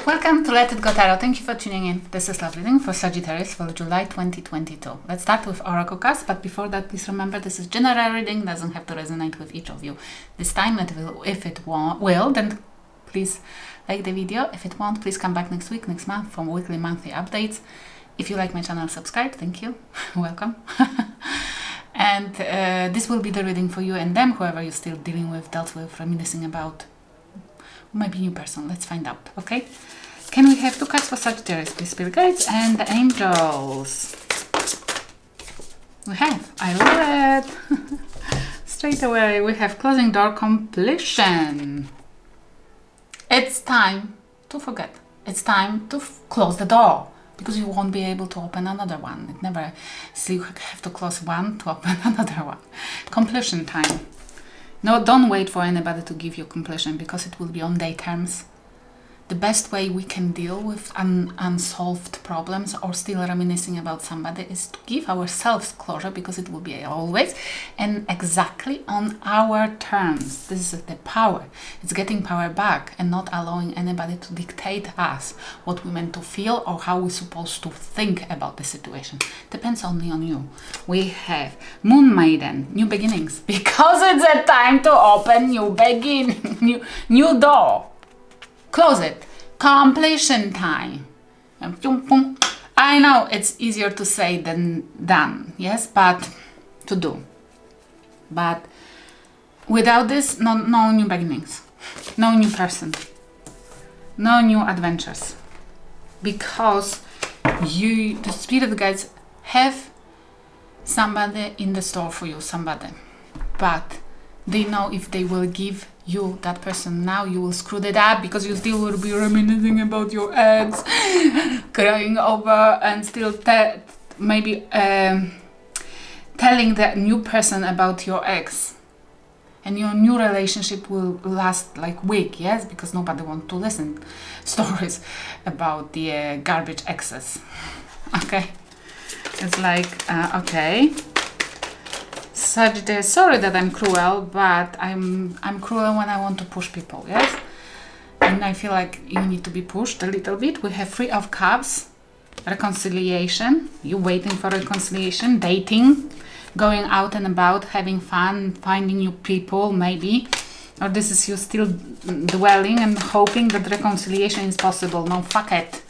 welcome to Let It Go Tarot. Thank you for tuning in. This is love reading for Sagittarius for July 2022. Let's start with Oracle cards, but before that, please remember this is general reading, doesn't have to resonate with each of you. This time it will, if it will, then please like the video. If it won't, please come back next week, next month for weekly, monthly updates. If you like my channel, subscribe. Thank you. Welcome. And this will be the reading for you and them, whoever you're still dealing with, dealt with, reminiscing about. Maybe new person. Let's find out. Okay. Can we have 2 cards for Sagittarius, please, Spirit Guides and the Angels? We have. I love it. Straight away, we have closing door completion. It's time to forget. It's time to close the door because you won't be able to open another one. It never. So you have to close one to open another one. Completion time. No, don't wait for anybody to give you completion because it will be on their terms. The best way we can deal with unsolved problems or still reminiscing about somebody is to give ourselves closure because it will be always and exactly on our terms. This is the power. It's getting power back and not allowing anybody to dictate us what we meant to feel or how we're supposed to think about the situation. Depends only on you. We have Moon Maiden, new beginnings, because it's a time to open new beginning, new door. Close it. Completion time. I know it's easier to say than done, yes, but to do. But without this, no new beginnings, no new person, no new adventures, because the spirit guides have somebody in the store for you, somebody, but they know if they will give you that person now, you will screw it up because you still will be reminiscing about your ex, crying over and still maybe telling the new person about your ex, and your new relationship will last like week, yes, because nobody wants to listen stories about the garbage exes. Okay, it's like okay. Sagittarius, sorry that I'm cruel, but I'm cruel when I want to push people, yes? And I feel like you need to be pushed a little bit. We have 3 of Cups, reconciliation. You're waiting for reconciliation, dating, going out and about, having fun, finding new people, maybe. Or this is you still dwelling and hoping that reconciliation is possible. No, fuck it.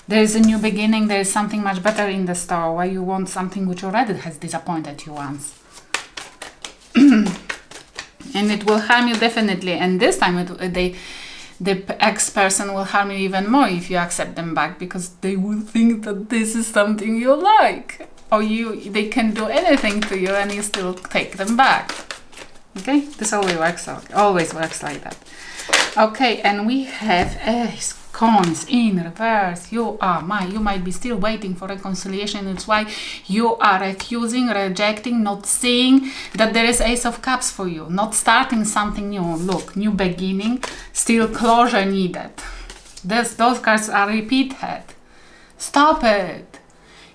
There is a new beginning. There is something much better in the store. Why you want something which already has disappointed you once? And it will harm you definitely, and this time the ex-person will harm you even more if you accept them back, because they will think that this is something you like, or they can do anything to you and you still take them back. Okay, this always works like that. Okay, and we have Ace Coins in reverse. You might be still waiting for reconciliation. It's why you are refusing, rejecting, not seeing that there is Ace of Cups for you, not starting something new. Look, new beginning, still closure needed. Those cards are repeated. Stop it.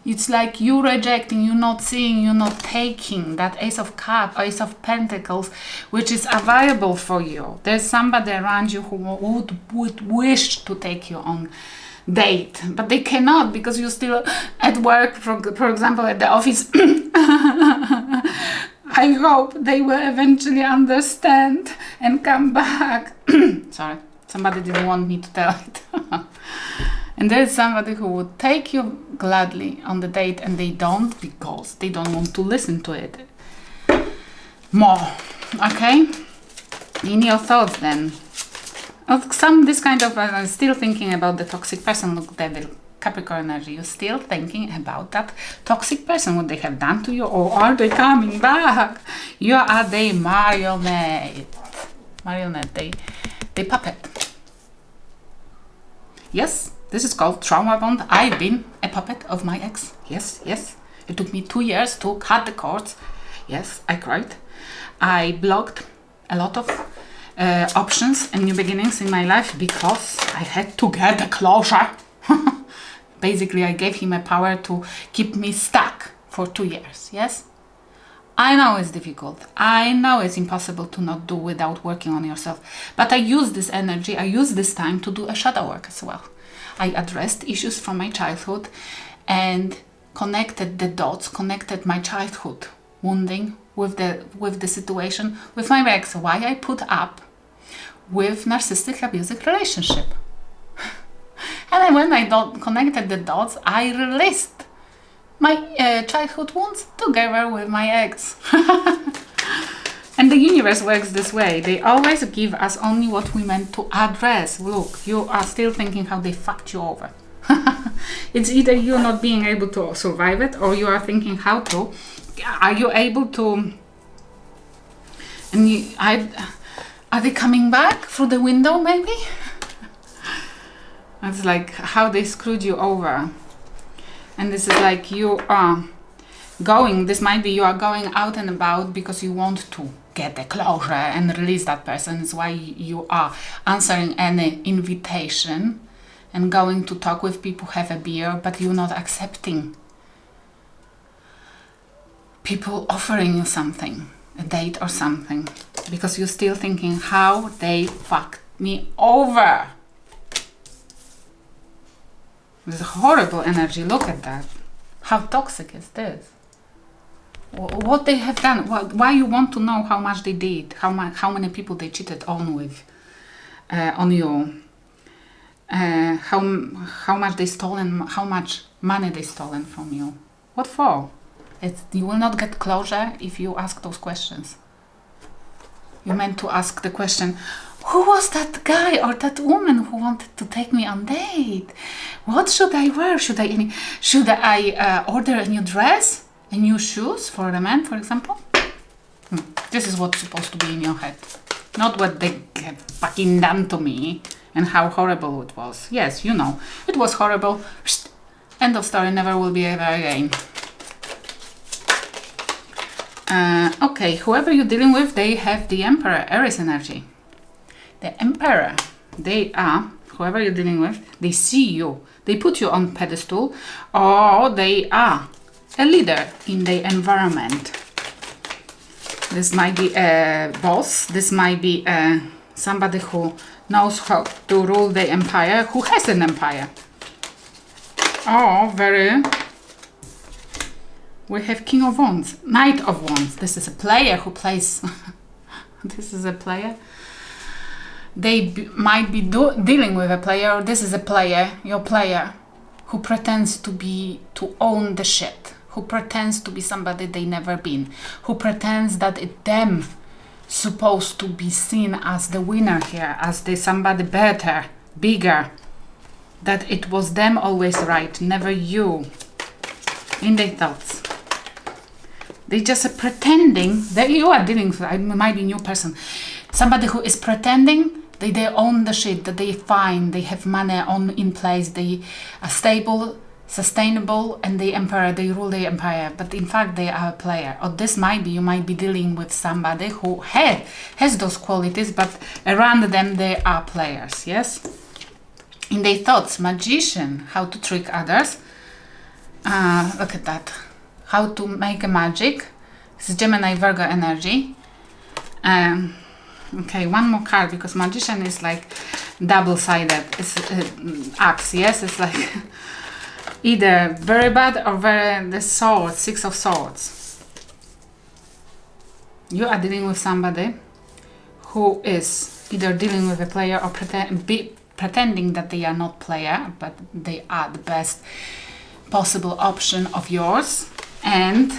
It's like you rejecting, you not seeing, you not taking that Ace of Cups, Ace of Pentacles, which is available for you. There's somebody around you who would wish to take you on date, but they cannot because you're still at work, for example, at the office. I hope they will eventually understand and come back. Sorry, somebody didn't want me to tell it. And there is somebody who would take you gladly on the date, and they don't because they don't want to listen to it more. Okay? In your thoughts then. This kind of, still thinking about the toxic person. Look, Devil, Capricorn energy. You're still thinking about that toxic person, what they have done to you, or are they coming back? You are the marionette. They puppet. Yes. This is called trauma bond. I've been a puppet of my ex. Yes. It took me 2 years to cut the cords. Yes, I cried. I blocked a lot of options and new beginnings in my life because I had to get the closure. Basically, I gave him a power to keep me stuck for 2 years. Yes. I know it's difficult. I know it's impossible to not do without working on yourself. But I use this energy, I use this time to do a shadow work as well. I addressed issues from my childhood and connected the dots, connected my childhood wounding with the situation with my ex, why I put up with narcissistic abusive relationship. And then when I connected the dots, I released my childhood wounds together with my ex. And the universe works this way. They always give us only what we meant to address. Look, you are still thinking how they fucked you over. It's either you're not being able to survive it, or you are thinking how to. Are you able to? And are they coming back through the window, maybe? It's like how they screwed you over. And this is like you are going, this might be you are going out and about because you want to get the closure and release that person. It's why you are answering any invitation and going to talk with people, have a beer, but you're not accepting people offering you something, a date or something, because you're still thinking how they fucked me over. This horrible energy. Look at that. How toxic is this? What they have done? Why you want to know how much they did? How many people they cheated on with, on you? How much they stolen? How much money they stolen from you? What for? You will not get closure if you ask those questions. You meant to ask the question, who was that guy or that woman who wanted to take me on date? What should I wear? Should I order a new dress? A new shoes for a man, for example? This is what's supposed to be in your head. Not what they have fucking done to me and how horrible it was. Yes, you know, it was horrible. End of story, never will be ever again. Okay, whoever you're dealing with, they have the Emperor, Aries energy. The Emperor, they are, whoever you're dealing with, they see you. They put you on pedestal, or they are a leader in the environment. This might be a boss. This might be somebody who knows how to rule the empire, who has an empire. Oh, we have King of Wands, Knight of Wands. This is a player who plays. This is a player. They might be dealing with a player, or this is a player, your player, who pretends to own the shit, who pretends to be somebody they never been, who pretends that it's them supposed to be seen as the winner here, as the somebody better, bigger, that it was them always right, never you, in their thoughts. They just are pretending that you are dealing with, it might be a new person, somebody who is pretending that they own the shit, that they fine, they have money in place, they are stable, sustainable, and they rule the empire. But in fact, they are a player. Or this might be, you might be dealing with somebody who has those qualities, but around them they are players, yes? In their thoughts, magician, how to trick others. Look at that. How to make a magic. This is Gemini, Virgo energy. Okay, one more card, because magician is like double-sided. It's axe, yes? It's like either very bad or the sword, Six of Swords. You are dealing with somebody who is either dealing with a player or pretending that they are not player, but they are the best possible option of yours. And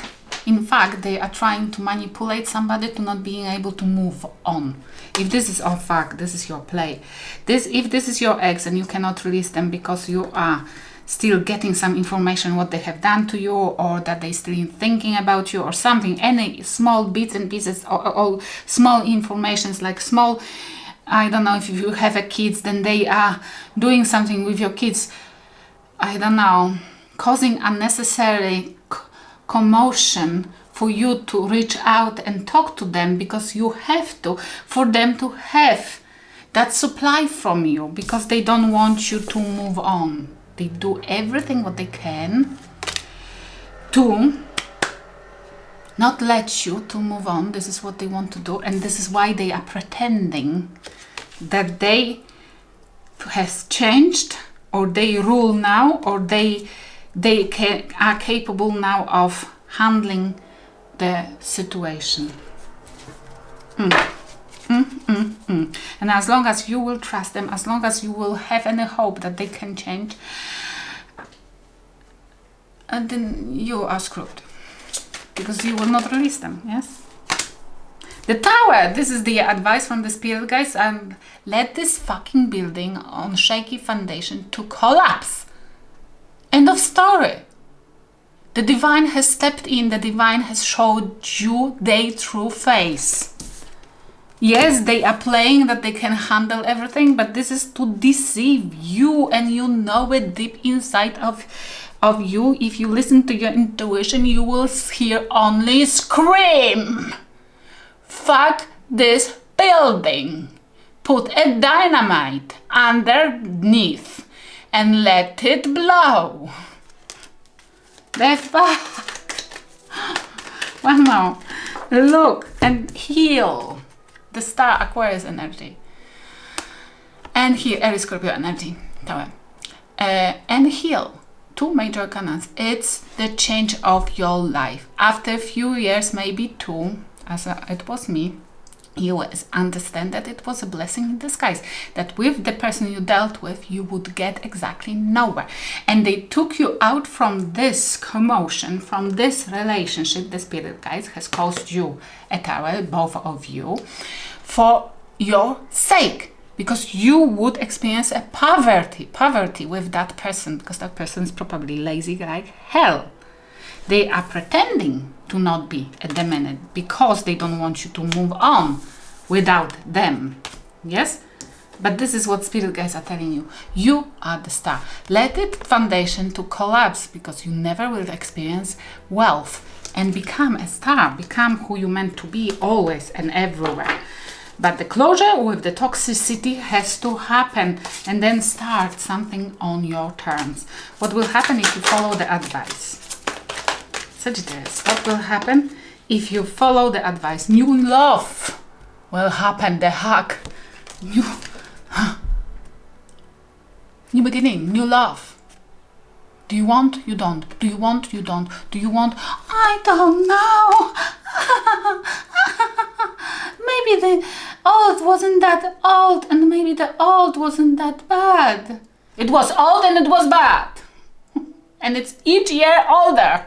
in fact, they are trying to manipulate somebody to not being able to move on. If this is all fact, this is your play. If this is your ex and you cannot release them because you are still getting some information what they have done to you, or that they still thinking about you or something, any small bits and pieces or small informations, like small, I don't know, if you have a kids, then they are doing something with your kids, I don't know, causing unnecessary commotion for you to reach out and talk to them, because you have to, for them to have that supply from you, because they don't want you to move on. They do everything what they can to not let you to move on. This is what they want to do, and this is why they are pretending that they has changed, or they rule now, or they are capable now of handling the situation. And as long as you will trust them, as long as you will have any hope that they can change, and then you are screwed, because you will not release them. Yes. The Tower, this is the advice from the spirit guys, and let this fucking building on shaky foundation to collapse. End of story. The divine has stepped in, the divine has showed you their true face. Yes, they are playing that they can handle everything, but this is to deceive you, and you know it deep inside of you. If you listen to your intuition, you will hear only scream. Fuck this building. Put a dynamite underneath and let it blow. The fuck. One more. Look and heal. The star Aquarius energy. And here Aries Scorpio energy. Tower. And heal. Two major canons. It's the change of your life. After a few years, maybe two, as it was me, you will understand that it was a blessing in disguise, that with the person you dealt with, you would get exactly nowhere. And they took you out from this commotion, from this relationship. The spirit guys has caused you a tower, both of you, for your sake. Because you would experience a poverty with that person, because that person is probably lazy like hell. They are pretending to not be at the minute because they don't want you to move on without them. Yes? But this is what spirit guys are telling you. You are the star. Let it foundation to collapse, because you never will experience wealth and become a star, become who you meant to be always and everywhere. But the closure with the toxicity has to happen, and then start something on your terms. What will happen if you follow the advice? Sagittarius, what will happen if you follow the advice? New love will happen, the hug. New beginning, new love. Do you want? You don't. Do you want? You don't. Do you want? I don't know. Maybe the old wasn't that old, and maybe the old wasn't that bad. It was old and it was bad. And it's each year older.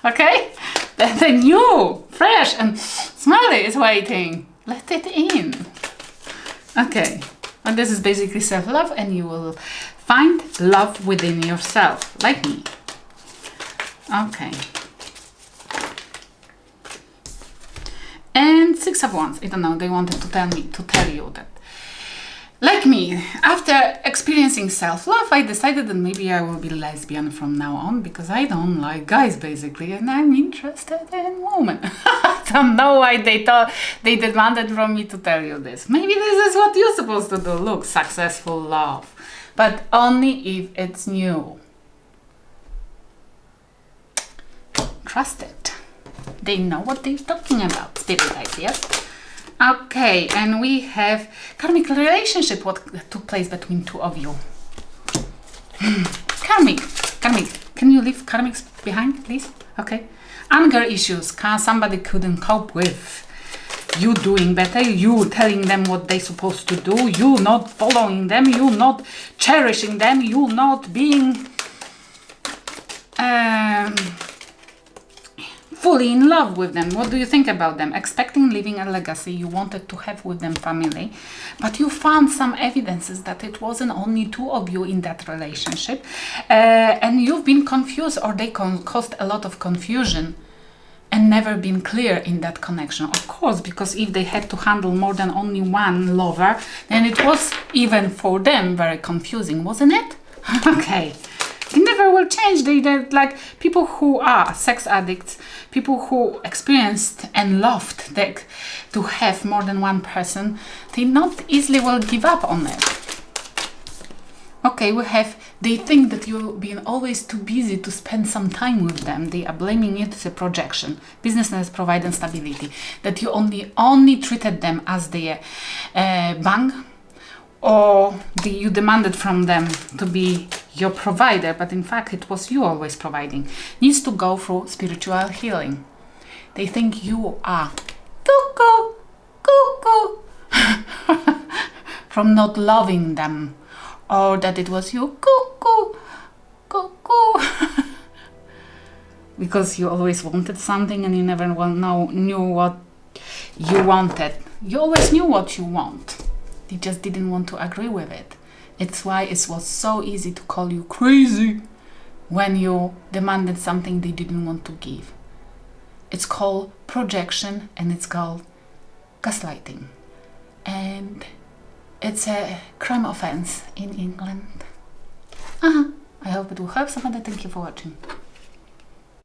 Okay? The new, fresh and smelly is waiting. Let it in. Okay. And this is basically self-love, and you will find love within yourself, like me. Okay. And Six of Wands. I don't know, they wanted to tell you that. Like me, after experiencing self-love, I decided that maybe I will be lesbian from now on, because I don't like guys, basically, and I'm interested in women. I don't know why they demanded from me to tell you this. Maybe this is what you're supposed to do. Look, successful love. But only if it's new. Trust it. They know what they're talking about, spirit ideas. Okay, and we have karmic relationship, what took place between two of you. Karmic. Can you leave karmics behind, please? Okay. Anger issues. Somebody couldn't cope with you doing better, you telling them what they're supposed to do, you not following them, you not cherishing them, you not being fully in love with them. What do you think about them? Expecting leaving a legacy you wanted to have with them family, but you found some evidences that it wasn't only two of you in that relationship, and you've been confused, or they caused a lot of confusion and never been clear in that connection. Of course, because if they had to handle more than only one lover, then it was even for them very confusing, wasn't it? Okay. It never will change. They're like people who are sex addicts, people who experienced and loved to have more than one person, they not easily will give up on it. Okay, they think that you've been always too busy to spend some time with them. They are blaming it as a projection. Business providing stability. That you only treated them as their bank, or you demanded from them to be your provider, but in fact it was you always providing, needs to go through spiritual healing. They think you are cuckoo, cuckoo, from not loving them, or that it was you cuckoo, cuckoo, because you always wanted something and you never knew what you wanted. You always knew what you want. They just didn't want to agree with it. It's why it was so easy to call you crazy when you demanded something they didn't want to give. It's called projection and it's called gaslighting. And it's a crime offense in England. I hope it will help somebody. Thank you for watching.